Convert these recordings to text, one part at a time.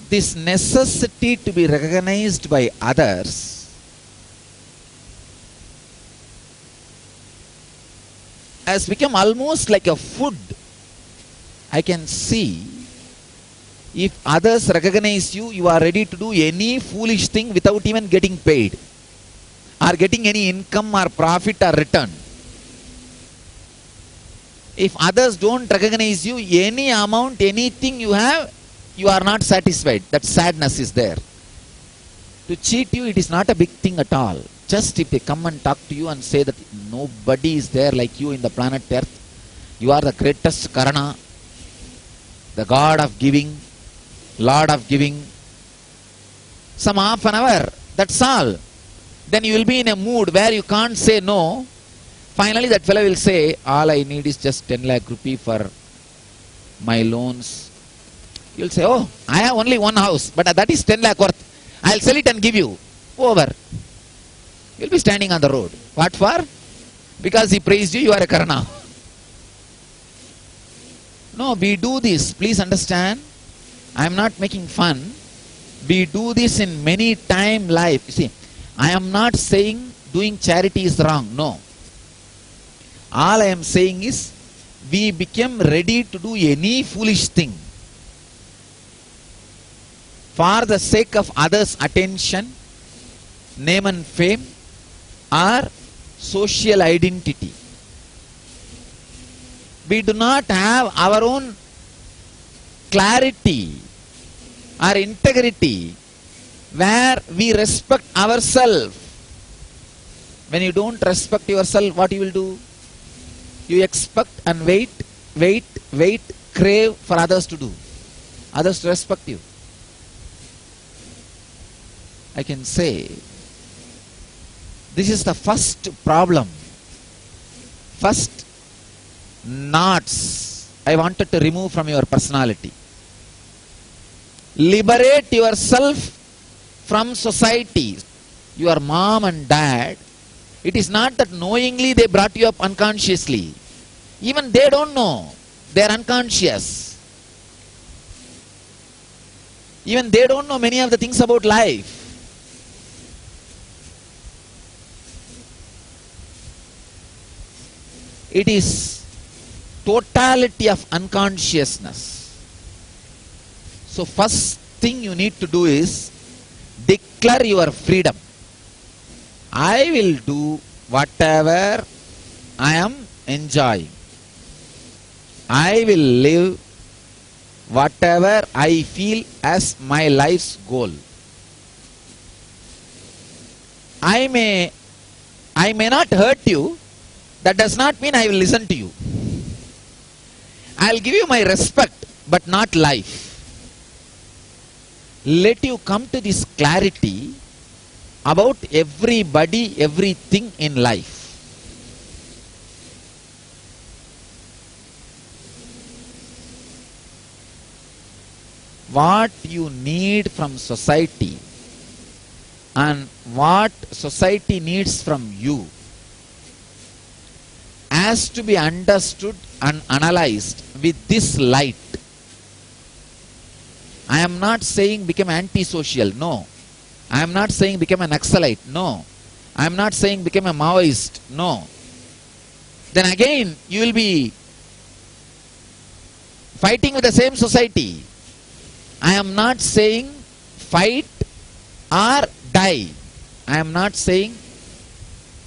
this necessity to be recognized by others has become almost like a food. I can see if others recognize you, you are ready to do any foolish thing without even getting paid or getting any income or profit or return. If others don't recognize you, any amount, anything you have, you are not satisfied. That sadness is there. To cheat you, it is not a big thing at all. Just if they come and talk to you and say that nobody is there like you in the planet Earth, you are the greatest Karana, the God of giving, Lord of giving, some half an hour, that's all. Then you will be in a mood where you can't say no. Finally that fellow will say, all I need is just 10 lakh rupee for my loans. You'll say, oh, I have only one house, but that is 10 lakh worth. I'll sell it and give you. Over. You'll be standing on the road. What for? Because he praised you, you are a Karana. No, we do this. Please understand. I am not making fun. We do this in many time life. You see, I am not saying doing charity is wrong. No. All I am saying is, we become ready to do any foolish thing for the sake of others' attention, name and fame, or social identity. We do not have our own clarity or integrity where we respect ourselves. When you don't respect yourself, what you will do? You expect and wait, crave for others to do, others to respect you. I can say, this is the first problem, first knots I wanted to remove from your personality. Liberate yourself from society. Your mom and dad, it is not that knowingly they brought you up unconsciously. Even they don't know. They are unconscious. Even they don't know many of the things about life. It is totality of unconsciousness. So first thing you need to do is declare your freedom. I will do whatever I am enjoying. I will live whatever I feel as my life's goal. I may not hurt you. That does not mean I will listen to you. I will give you my respect, but not life. Let you come to this clarity about everybody, everything in life. What you need from society and what society needs from you has to be understood and analyzed with this light. I am not saying become antisocial. No. I am not saying become an Naxalite. No. I am not saying become a Maoist. No. Then again you will be fighting with the same society. I am not saying fight or die. I am not saying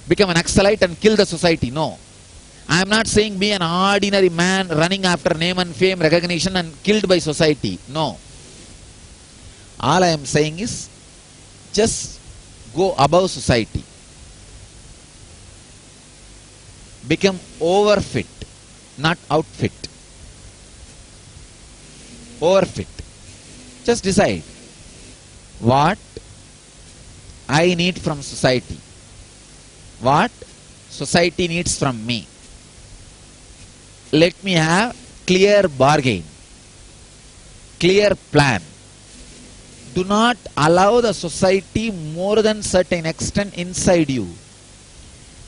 become an Naxalite and kill the society. No. I am not saying be an ordinary man running after name and fame, recognition and killed by society. No. All I am saying is just go above society. Become overfit, not outfit. Overfit. Just decide what I need from society, what society needs from me. Let me have clear bargain, clear plan. Do not allow the society more than certain extent inside you.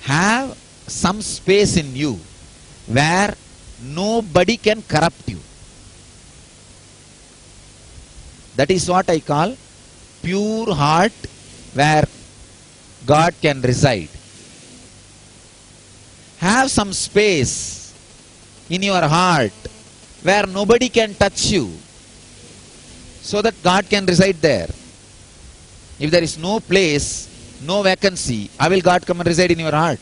Have some space in you where nobody can corrupt you. That is what I call pure heart where God can reside. Have some space in your heart where nobody can touch you, so that God can reside there. If there is no place, no vacancy, how will God come and reside in your heart?